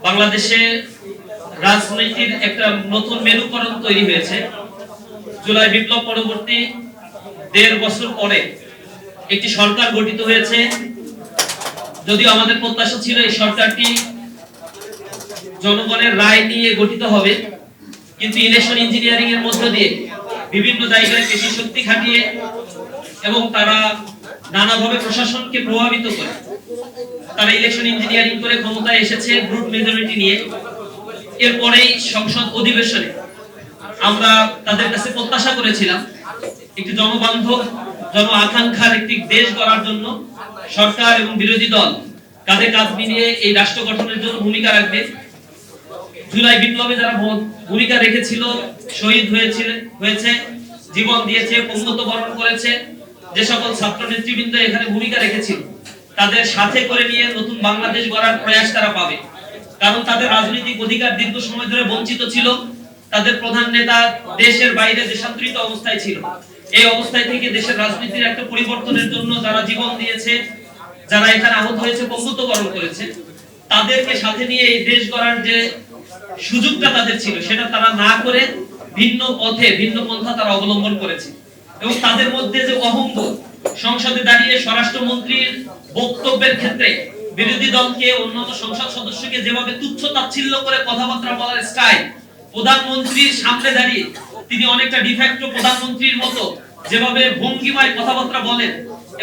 বাংলাদেশে রাজনীতির একটা নতুন মেরুকরণ তৈরি হয়েছে। জুলাই বিপ্লব পরবর্তী ১.৫ বছর পরে একটি সরকার গঠিত হয়েছে। যদিও আমাদের প্রত্যাশা ছিল এই সরকারটি জনগণের রায় নিয়ে গঠিত হবে, কিন্তু ইলেকশন ইঞ্জিনিয়ারিং এর মধ্য দিয়ে বিভিন্ন জায়গায় পেশি শক্তি খাটিয়ে এবং তারা নানাভাবে প্রশাসনকে প্রভাবিত করে তারা ইলেকশন ইঞ্জিনিয়ারিং করে ক্ষমতায় এসেছে ব্রুট মেজরিটি নিয়ে। এরপরেই সংসদ অধিবেশনে আমরা তাদের কাছে প্রত্যাশা করেছিলাম একটি জনবান্ধব জন আকাঙ্ক্ষার একটি দেশ গড়ার জন্য সরকার এবং বিরোধী দল কাঁধে কাঁধ মিলিয়ে এই রাষ্ট্র গঠনের জন্য ভূমিকা রাখবে। জুলাই বিপ্লবে যারা ভূমিকা রেখেছিল, শহীদ হয়েছে, জীবন দিয়েছে, পঙ্গুত্ব বরণ করেছে, যে সকল ছাত্র নেতৃবৃন্দ এখানে ভূমিকা রেখেছিল তাদের সাথে করে নিয়ে নতুন বাংলাদেশ গড়ার প্রয়াস তারা পাবে। কারণ তাদের রাজনৈতিক অধিকার দীর্ঘ সময় ধরে বঞ্চিত ছিল। তাদের প্রধান নেতা দেশের বাইরে দেশান্তরিত অবস্থায় ছিল। এই অবস্থায় থেকে দেশের রাজনীতির একটা পরিবর্তনের জন্য যারা জীবন দিয়েছে, যারা এখানে আহত হয়েছে, পঙ্গুত্ব বরণ করেছে, তাদেরকে সাথে নিয়ে এই দেশ গড়ার যে সুযোগটা তাদের ছিল সেটা তারা না করে ভিন্ন পথে ভিন্ন পন্থা তারা অবলম্বন করেছে। এবং তাদের মধ্যে যে অহংবোধ, সংসদে দাঁড়িয়ে স্বরাষ্ট্রমন্ত্রীর বক্তব্যের ক্ষেত্রে বিরোধী দলকে অন্যান্য সংসদ সদস্যকে যেভাবে তুচ্ছ তাচ্ছিল্য করে কথাবার্তা বলার স্টাইল, প্রধানমন্ত্রীর সামনে দাঁড়িয়ে তিনি অনেকটা ডিফ্যাক্টো প্রধানমন্ত্রীর মতো যেভাবে ভঙ্গিমায় কথাবার্তা বলেন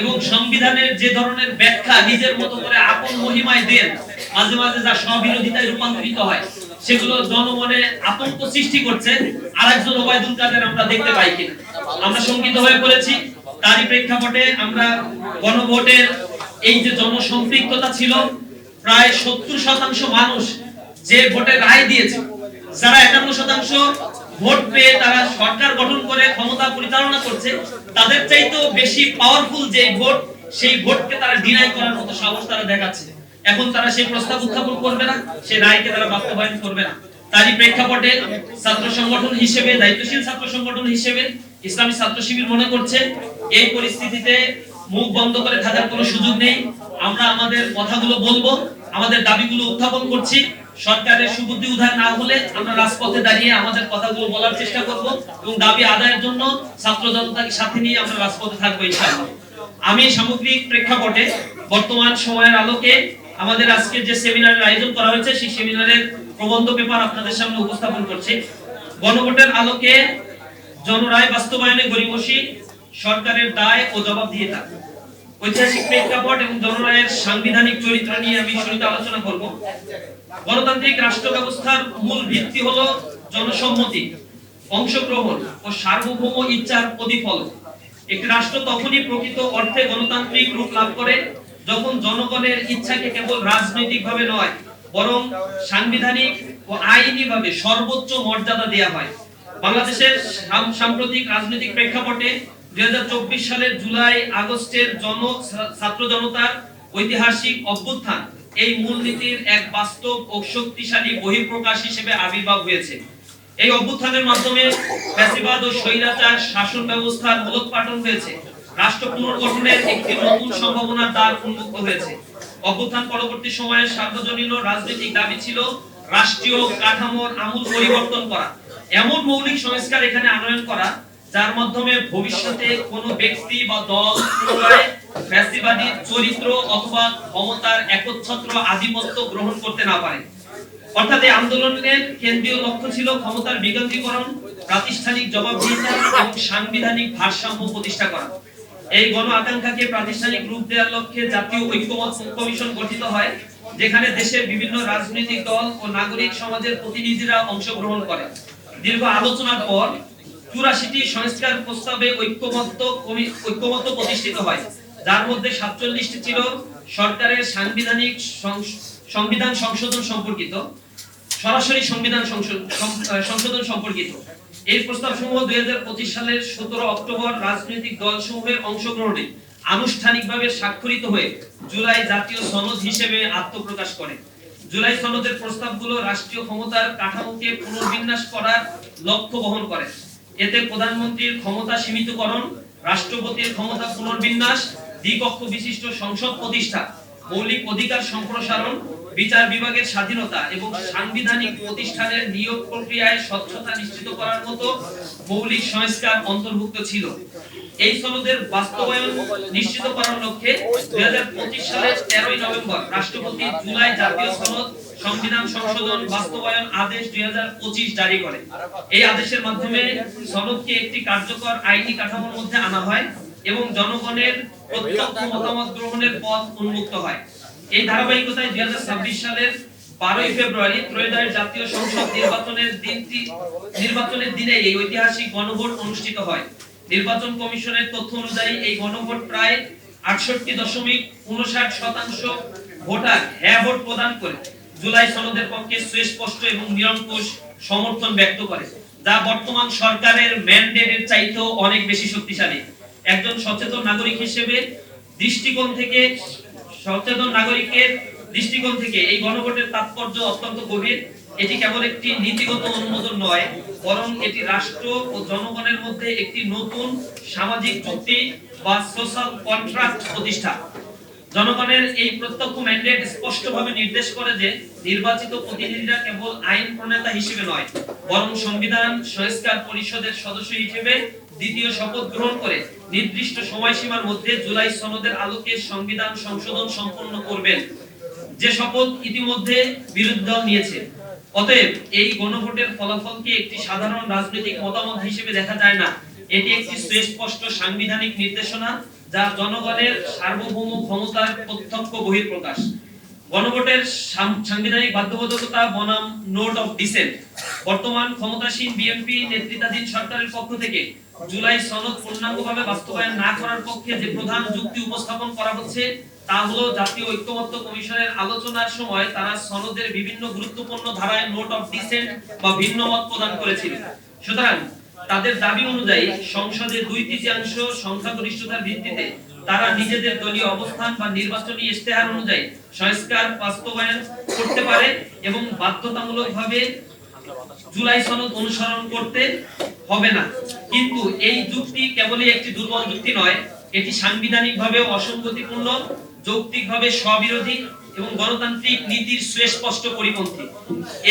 এবং সংবিধানের যে ধরনের ব্যাখ্যা নিজের মতো করে আপন মহিমায় দেন, মাঝে মাঝে যা স্ববিরোধিতায় রূপান্তরিত হয়, সেগুলো জনমনে আতঙ্ক সৃষ্টি করছে। আরেকজন ওবায়দুল কাদের আমরা দেখতে পাই কিনা আমরা শঙ্কিত হয়ে পড়েছি। তারই প্রেক্ষাপটে আমরা গণভোটের এই যে জনসম্পৃক্ততা ছিল, প্রায় ৭০% মানুষ যে ভোটে রায় দিয়েছে, যারা ৫১% ভোট পেয়ে তারা সরকার গঠন করে ক্ষমতা পরিচালনা করছে, তাদের চাইতেও বেশি পাওয়ারফুল যে ভোট, সেই ভোটকে তারা ডিনাই করার মতো সাহস তারা দেখাচ্ছে। এখন তারা সেই প্রস্তাব উত্থাপন করবে না, সেই রায়কে তারা বাস্তবায়ন করবে না। তারই প্রেক্ষাপটে ছাত্র সংগঠন হিসেবে, দায়িত্বশীল ছাত্র সংগঠন হিসেবে ইসলামী ছাত্র শিবির মনে করছে এই পরিস্থিতিতে মুখ বন্ধ করে থাকার কোনো সুযোগ নেই। আমরা আমাদের কথাগুলো বলবো, আমাদের দাবিগুলো উত্থাপন করছি। সরকারের সুবুদ্ধি উদ্ধার না হলে আমরা রাজপথে দাঁড়িয়ে আমাদের কথাগুলো বলার চেষ্টা করব এবং দাবি আদায়ের জন্য ছাত্র জনতাকে সাথে নিয়ে আমরা রাজপথে থাকবো ইনশাআল্লাহ। আমি সামগ্রিক প্রেক্ষাপটে বর্তমান সময়ের আলোকে আমাদের আজকে যে সেমিনারের আয়োজন করা হয়েছে সেই সেমিনারের প্রবন্ধ পেপার আপনাদের সামনে উপস্থাপন করছি। গণভোটের আলোকে জনরায় বাস্তবায়নে গরিমসি, সরকারের দায় ও জবাবদিহিতা, ঐতিহাসিক প্রেক্ষাপট এবং জনরায়ের সাংবিধানিক চরিত্র নিয়ে আমি শুরুতে আলোচনা করব। গণতান্ত্রিক রাষ্ট্র ব্যবস্থার মূল ভিত্তি হলো জনসম্মতি, অংশগ্রহণ ও সার্বভৌম ইচ্ছার প্রতিফলন। একটি রাষ্ট্র তখনই প্রকৃত অর্থে গণতান্ত্রিক রূপ লাভ করে যখন জনগণের ইচ্ছাকে কেবল রাজনৈতিকভাবে নয়, বরং সাংবিধানিক ও আইনিভাবে সর্বোচ্চ মর্যাদা দেওয়া হয়। বাংলাদেশের সাম্প্রতিক রাজনৈতিক প্রেক্ষাপটে ২০২৪ সালের জুলাই আগস্টের ছাত্র জনতার ঐতিহাসিক অভ্যুত্থান এই মূলনীতির এক বাস্তব ও শক্তিশালী বহিঃপ্রকাশ হিসেবে আবির্ভাব হয়েছে। এই অভ্যুত্থানের মাধ্যমে ফ্যাসিবাদ ও স্বৈরাচার শাসন ব্যবস্থার মূলোৎপাটন হয়েছে। রাষ্ট্র পুনর্গঠনের একটি নতুন সম্ভাবনার দ্বার উন্মুক্ত হয়েছে। অভ্যুত্থান পরবর্তী সময়ে সার্বজনীন রাজনৈতিক দাবি ছিল রাষ্ট্রীয় কাঠামোর আমূল পরিবর্তন করা, এমন মৌলিক সংস্কার এখানে আনয়ন করা যার মাধ্যমে ভবিষ্যতে কোনো ব্যক্তি বা দল পুনরায় ফ্যাসিবাদী চরিত্র অথবা ক্ষমতার একচ্ছত্র আধিপত্য গ্রহণ করতে না পারে। অর্থাৎ এই আন্দোলনের কেন্দ্রীয় লক্ষ্য ছিল ক্ষমতার বিকেন্দ্রীকরণ, প্রাতিষ্ঠানিক জবাবদিহিতা এবং সাংবিধানিক ভারসাম্য প্রতিষ্ঠা করা। এই গণ আকাঙ্ক্ষাকে প্রাতিষ্ঠানিক রূপ দেওয়ার লক্ষ্যে জাতীয় ঐক্যমত্য কমিশন গঠিত হয়, যেখানে দেশের বিভিন্ন রাজনৈতিক দল ও নাগরিক সমাজের প্রতিনিধিরা অংশগ্রহণ করে। দীর্ঘ আলোচনার পর ৮৪টি সংস্কার প্রস্তাবে ঐক্যমত্য প্রতিষ্ঠিত হয়, যার মধ্যে ৪৭টি ছিল সরকারের সংবিধান সংশোধন সম্পর্কিত, সরাসরি সংবিধান সংশোধন সম্পর্কিত। এই প্রস্তাবসমূহ ২০২৫ সালের ১৭ অক্টোবর রাজনৈতিক দলসমূহের অংশগ্রহণে আনুষ্ঠানিকভাবে স্বাক্ষরিত হয়ে জুলাই জাতীয় সনদ হিসেবে আত্মপ্রকাশ করে। জুলাই সনদের প্রস্তাবগুলো রাষ্ট্রীয় ক্ষমতার কাঠামোকে পুনর্বিন্যাস করার লক্ষ্য বহন করে। এতে প্রধানমন্ত্রীর ক্ষমতা সীমিতকরণ, রাষ্ট্রপতির ক্ষমতা পুনর্বিন্যাস, দ্বিকক্ষ বিশিষ্ট সংসদ প্রতিষ্ঠা, মৌলিক অধিকার সম্প্রসারণ, বিচার বিভাগের স্বাধীনতা এবং সাংবিধানিক প্রতিষ্ঠানের নিয়োগ প্রক্রিয়ায় স্বচ্ছতা নিশ্চিত করার মতো মৌলিক সংস্কার অন্তর্ভুক্ত ছিল। এই সনদের বাস্তবায়ন নিশ্চিত করার লক্ষ্যে 2025 সালের 13 নভেম্বর রাষ্ট্রপতি জুলাই জাতীয় সনদ সংবিধান সংশোধন বাস্তবায়ন আদেশ 2025 জারি করে। এই আদেশের মাধ্যমে সনদকে একটি কার্যকর আইনি কাঠামোর মধ্যে আনা হয় এবং জনগণের প্রত্যক্ষ মতামত গ্রহণের পথ উন্মুক্ত হয়। এই ধারাবাহিকতায় 2026 সালের 12 ফেব্রুয়ারি ত্রয়োদশ জাতীয় সংসদ নির্বাচনের দিনে এই ঐতিহাসিক গণভোট অনুষ্ঠিত হয়। নির্বাচন কমিশনের তথ্য অনুযায়ী এই গণভোট প্রায় 68.59% ভোটার হ্যাঁ ভোট প্রদান করে জুলাই সনদের পক্ষে সুস্পষ্ট এবং নিরঙ্কুশ সমর্থন ব্যক্ত করে, যা বর্তমান সরকারের ম্যান্ডেটের চাইতেও অনেক বেশি শক্তিশালী। একজন সচেতন নাগরিক হিসেবে সচেতন নাগরিকের দৃষ্টিকোণ থেকে এই গণভোটের তাৎপর্য অত্যন্ত গভীর। এটি কেবল একটি নীতিগত অনুমোদন নয়, বরং এটি রাষ্ট্র ও জনগণের মধ্যে একটি নতুন সামাজিক চুক্তি বা সোশ্যাল কন্ট্রাক্ট প্রতিষ্ঠা। জনগণের এই প্রত্যক্ষ ম্যান্ডেট স্পষ্টভাবে নির্দেশ করে যে নির্বাচিত প্রতিনিধিরা কেবল আইন প্রণেতা হিসেবে নয়, বরং সংবিধান সংস্কার পরিষদের সদস্য হিসেবে দ্বিতীয় শপথ গ্রহণ করে নির্দিষ্ট সময়সীমার মধ্যে জুলাই সনদের আলোকে সংবিধান সংশোধন সম্পন্ন করবেন, যে শপথ ইতিমধ্যে বিরোধী দল নিয়েছে। অতএব এই গণভোটের ফলাফলকে একটি সাধারণ রাজনৈতিক মতামত হিসেবে দেখা যায় না, এটি একটি সুস্পষ্ট সাংবিধানিক নির্দেশনা, যা জনগণের সার্বভৌম ক্ষমতার প্রত্যক্ষ বহিঃপ্রকাশ। গণভোটের সাংবিধানিক বাধ্যবাধকতা বনাম নোট অফ ডিসেন্ট। বর্তমান ক্ষমতাসীন বিএনপি নেতৃত্বাধীন সরকারের পক্ষ থেকে জুলাই সনদ পূর্ণাঙ্গভাবে বাস্তবায়ন না করার পক্ষে যে প্রধান যুক্তি উপস্থাপন করা হচ্ছে তা হলো জাতীয় ঐক্যমত্য কমিশনের আলোচনার সময় তারা সনদের বিভিন্ন গুরুত্বপূর্ণ ধারায় নোট অফ ডিসেন্ট বা ভিন্ন মত প্রদান করেছিল। সুতরাং তাদের দাবি অনুযায়ী সংসদে 2/3 সংখ্যাগরিষ্ঠতার ভিত্তিতে তারা নিজেদের দলীয় অবস্থান বা নির্বাচনী ইশতেহার অনুযায়ী সংস্কার বাস্তবায়ন করতে পারে এবং বাধ্যতামূলকভাবে জুলাই সনদ অনুসরণ করতে হবে না। কিন্তু এই যুক্তি কেবলই একটি দুর্বল যুক্তি নয়, এটি সাংবিধানিকভাবে অসঙ্গতিপূর্ণ, যৌক্তিকভাবে স্ববিরোধী এবং গণতান্ত্রিক নীতির সুস্পষ্ট পরিপন্থী।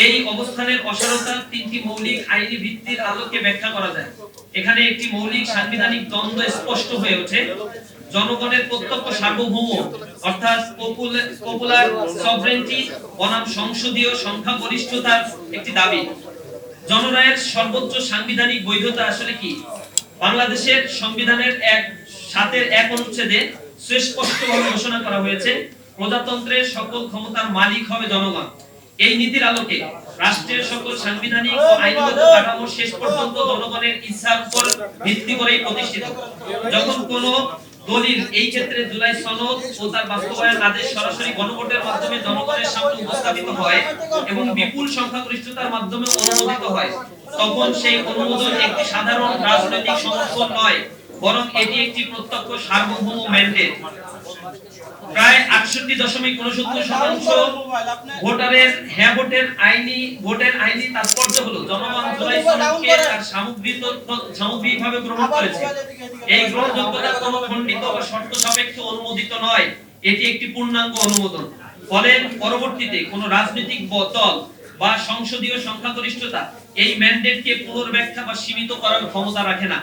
এই অবস্থানের অসারতা তিনটি মৌলিক আইনি ভিত্তির আলোকে ব্যাখ্যা করা যায়। এখানে একটি মৌলিক সাংবিধানিক দ্বন্দ্ব স্পষ্ট হয়ে ওঠে। জনগণের প্রত্যক্ষ সার্বভৌম অর্থাৎ পপুলার সভরেন্টি বনাম সংসদীয় সংখ্যাগরিষ্ঠতার একটি দাবি। জনরায়ের সর্বোচ্চ সাংবিধানিক বৈধতা আসলে কি? বাংলাদেশের সংবিধানের 7-1 অনুচ্ছেদে সুস্পষ্টভাবে ঘোষণা করা হয়েছে, প্রজাতন্ত্রের সকল ক্ষমতার মালিক হবে জনগণ। এই নীতির আলোকে রাষ্ট্রের সকল সাংবিধানিক ও আইনগত কাঠামো শেষ পর্যন্ত জনগণের ইচ্ছার উপর ভিত্তি করেই প্রতিষ্ঠিত। যখন কোনো দলিল, এই ক্ষেত্রে জুলাই সনদ ও তার বাস্তবায়ন আদেশ সরাসরি গণভোটের মাধ্যমে জনগণের সামনে উপস্থাপিত হয় এবং বিপুল সংখ্যাগরিষ্ঠতার মাধ্যমে অনুমোদিত হয়, তখন সেই অনুমোদন একটি সাধারণ রাজনৈতিক সমর্থন নয়, বরং এটি একটি প্রত্যক্ষ সার্বভৌম ম্যান্ডেট। প্রায় 68.69% ভোটারের হ্যাঁ ভোটের আইনি তাৎপর্য হলো জনগণ জুলাই সনদকে তার সামগ্রিকভাবে গ্রহণ করেছে। এই গ্রহণযোগ্যতা কোনো খণ্ডিত বা শর্ত সাপেক্ষে অনুমোদিত নয়, এটি একটি পূর্ণাঙ্গ অনুমোদন। ফলে পরবর্তীতে কোনো রাজনৈতিক দল বা সংসদীয় সংখ্যাগরিষ্ঠতা এই ম্যান্ডেটকে পুনর্ব্যাখ্যা বা সীমিত করার ক্ষমতা রাখে না।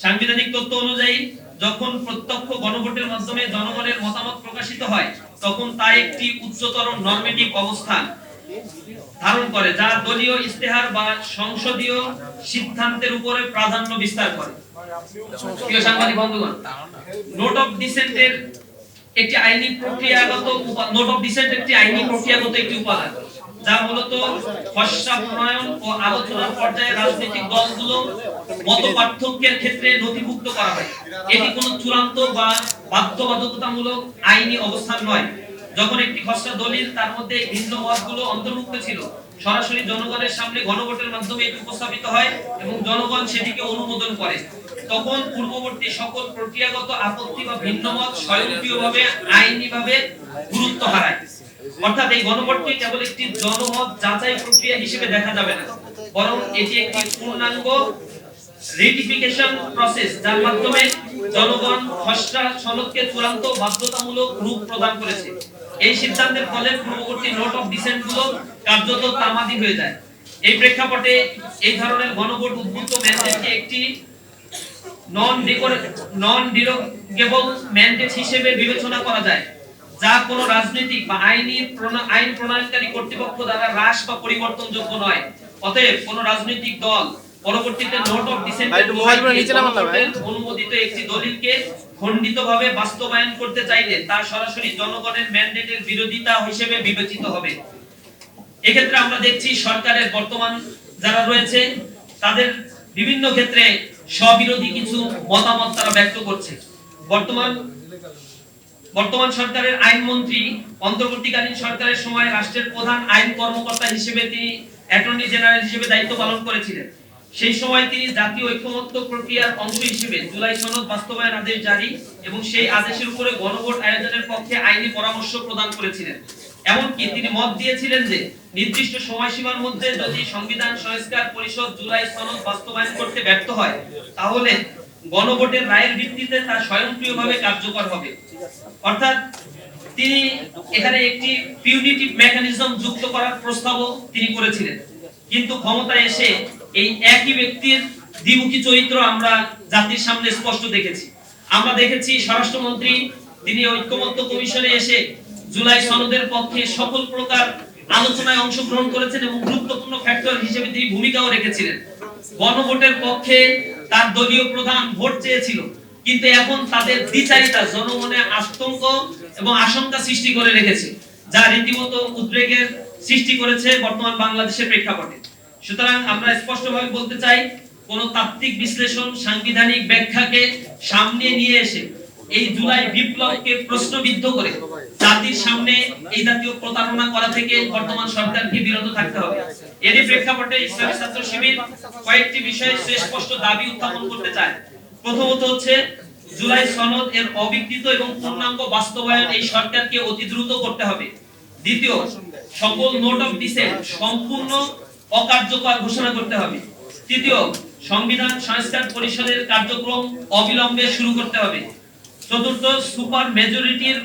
সাংবিধানিক তত্ত্ব অনুযায়ী যখন প্রত্যক্ষ গণভোটের মাধ্যমে জনগণের মতামত প্রকাশিত হয়, তখন তা একটি উচ্চতর নরমেটিভ অবস্থান ধারণ করে, যা দলীয় ইশতেহার বা সংসদীয় সিদ্ধান্তের উপরে প্রাধান্য বিস্তার করে। প্রিয় সাংবাদিক বন্ধুগণ, নোট অফ ডিসেন্টের একটি আইনি প্রক্রিয়াগত একটি উপাদান, যা মূলত খসড়া প্রণয়ন ও আলোচনার পর্যায়ে রাজনৈতিক দলগুলো মত পার্থক্যের ক্ষেত্রে নথিভুক্ত করা হয়। এটি কোনো চূড়ান্ত বা বাধ্যবাধকতামূলক আইনি অবস্থান নয়। যখন একটি খসড়া দলিল তার মধ্যে ভিন্ন মতগুলো অন্তর্ভুক্ত ছিল, সরাসরি জনগণের সামনে গণভোটের মাধ্যমে এটি উপস্থাপিত হয় এবং জনগণ সেটিকে অনুমোদন করে, তখন পূর্ববর্তী সকল প্রক্রিয়াগত আপত্তি বা ভিন্ন মত স্বয়ংক্রিয়ভাবে আইনিভাবে গুরুত্ব হারায়। অর্থাৎ এই গণভোটকে কেবল একটি জনমত যাচাই প্রক্রিয়া হিসেবে দেখা যাবে না, বরং এটি একটি পূর্ণাঙ্গ রেটিফিকেশন প্রসেস, যার মাধ্যমে জনগণ খসড়া সনদকে চূড়ান্ত বাধ্যতামূলক রূপ প্রদান করেছে। এই সিদ্ধান্তের ফলে পূর্ববর্তী নোট অফ ডিসেন্ট গুলো কার্যত তামাদি হয়ে যায়। এই প্রেক্ষাপটে এই ধরনের গণভোট উদ্বুদ্ধ ম্যান্ডেটকে একটি নন ডিরোগেবল ম্যান্ডেট হিসেবে বিবেচনা করা যায়, যা কোনো রাজনৈতিক বা আইন প্রণয়নকারী কর্তৃপক্ষ দ্বারা হ্রাস বা পরিবর্তনযোগ্য নয়। অতএব কোনো রাজনৈতিক দল পরবর্তীতে নোট অফ ডিসেন্টের অনুমোদিত একটি দলিলকে খণ্ডিতভাবে বাস্তবায়ন করতে চাইলে তা সরাসরি জনগণের ম্যান্ডেটের বিরোধিতা হিসেবে বিবেচিত হবে। এক্ষেত্রে আমরা দেখছি সরকারের বর্তমান যারা রয়েছে তাদের বিভিন্ন ক্ষেত্রে স্ববিরোধী কিছু মতামত তারা ব্যক্ত করছে। বর্তমান সরকারের আইনমন্ত্রী অন্তর্বর্তীকালীন সরকারের সময় রাষ্ট্রের প্রধান আইন কর্মকর্তা হিসেবে তিনি অ্যাটর্নি জেনারেল হিসেবে দায়িত্ব পালন করেছিলেন। সেই সময় তিনি জাতীয় ঐক্যমত্য প্রক্রিয়ার অংশ হিসেবে জুলাই সনদ বাস্তবায়ন আদেশ জারি এবং সেই আদেশের উপরে গণভোট আয়োজনের পক্ষে আইনি পরামর্শ প্রদান করেছিলেন। এমনকি তিনি মত দিয়েছিলেন যে নির্দিষ্ট সময়সীমার মধ্যে যদি সংবিধান সংস্কার পরিষদ জুলাই সনদ বাস্তবায়ন করতে ব্যর্থ হয় তাহলে গণভোটের রায়ের ভিত্তিতে তা স্বয়ংক্রিয়ভাবে কার্যকর হবে। অর্থাৎ তিনি এখানে একটি পিউনিটিভ মেকানিজম যুক্ত করার প্রস্তাবও তিনি করেছিলেন। কিন্তু ক্ষমতায় এসে এই একই ব্যক্তির দ্বিমুখী চরিত্র আমরা জাতির সামনে স্পষ্ট দেখেছি। আমরা দেখেছি স্বরাষ্ট্রমন্ত্রী তিনি ঐক্যমত্য কমিশনে এসে জুলাই সনদের পক্ষে সকল প্রকার আলোচনায় অংশগ্রহণ করেছেন এবং গুরুত্বপূর্ণ ফ্যাক্টর হিসেবে তিনি ভূমিকাও রেখেছিলেন। গণভোটের পক্ষে তার দলীয় প্রধান ভোট চেয়েছিল, কিন্তু এখন তাদের দ্বিচারিতা জনমনে আতঙ্ক এবং আশঙ্কা সৃষ্টি করে রেখেছে, যা রীতিমতো উদ্বেগের সৃষ্টি করেছে বর্তমান বাংলাদেশের প্রেক্ষাপটে। সুতরাং আমরা স্পষ্টভাবে বলতে চাই, কোন তাত্ত্বিক বিশ্লেষণ সাংবিধানিক ব্যাখ্যাকে সামনে নিয়ে এসে এই জুলাই বিপ্লবকে প্রশ্নবিদ্ধ করে জাতির সামনে এই জাতীয় প্রতারণা করা থেকে বর্তমান সরকারকে বিরত থাকতে হবে। এরই প্রেক্ষাপটে ইসলামী ছাত্র শিবির কয়েকটি বিষয়ে সুস্পষ্ট দাবি উত্থাপন করতে চায়। প্রথমত হচ্ছে জুলাই সনদ এর অবিকৃত এবং পূর্ণাঙ্গ বাস্তবায়ন এই সরকারকে অতি দ্রুত করতে হবে। দ্বিতীয়, সকল নোট অফ ডিসেন্ট সম্পূর্ণ অকার্যকর ঘোষণা করতে হবে। তৃতীয়, সংবিধান সংস্কার পরিষদের কার্যক্রম অবিলম্বে শুরু করতে হবে। চতুর্থ, সুপার মেজরিটির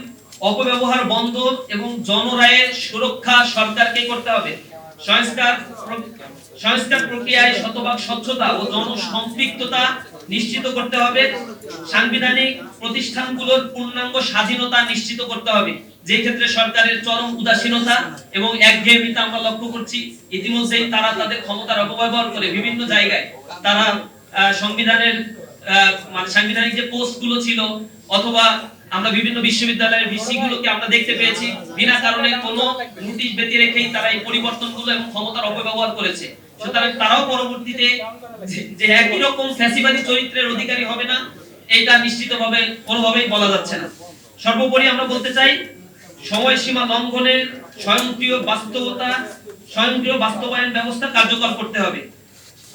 অপব্যবহার বন্ধ এবং জনরায়ের সুরক্ষা সরকারকে করতে হবে। সংস্কার প্রক্রিয়ায় শতভাগ স্বচ্ছতা ও জনসম্পৃক্ততা নিশ্চিত করতে হবে। সাংবিধানিক প্রতিষ্ঠানগুলোর পূর্ণাঙ্গ স্বাধীনতা নিশ্চিত করতে হবে, যে ক্ষেত্রে সরকারের চরম উদাসীনতা এবং একঘেয়েমিতা আমরা লক্ষ্য করছি। ইতিমধ্যেই তারা তাদের ক্ষমতার অপব্যবহার করে বিভিন্ন জায়গায় তারা সংবিধানের সাংবিধানিক যে পোস্ট গুলো ছিল অথবা আমরা বিভিন্ন বিশ্ববিদ্যালয়ের ভিসি গুলোকে আমরা দেখতে পেয়েছি বিনা কারণে কোনো নোটিশ ব্যতি রেখেই তারা এই পরিবর্তনগুলো এবং ক্ষমতার অপব্যবহার করেছে। সুতরাং তারাও পরবর্তীতে যে একই রকম ফ্যাসিবাদী চরিত্রের অধিকারী হবে না, এটা নিশ্চিতভাবে কোনোভাবেই বলা যাচ্ছে না। সর্বোপরি আমরা বলতে চাই, সময়সীমা লঙ্ঘনের স্বয়ংক্রিয় বাস্তবায়ন ব্যবস্থা কার্যকর করতে হবে।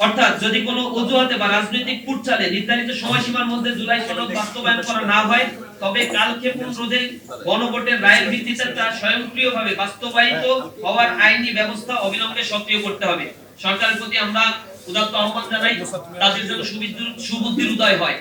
অর্থাৎ যদি কোনো অজুহাতে বা রাজনৈতিক কুটচালে নির্ধারিত সময়সীমার মধ্যে জুলাই সনদ বাস্তবায়ন করা না হয়, তবে কালক্ষেপণ রোধে গণভোটের রায়ের ভিত্তিতে তা স্বয়ংক্রিয়ভাবে বাস্তবায়িত হওয়ার আইনি ব্যবস্থা অবিলম্বে সক্রিয় করতে হবে। সরকারের প্রতি আমরা উদাত্ত আহ্বান জানাই, তাদের জন্য সুবুদ্ধির উদয় হয়।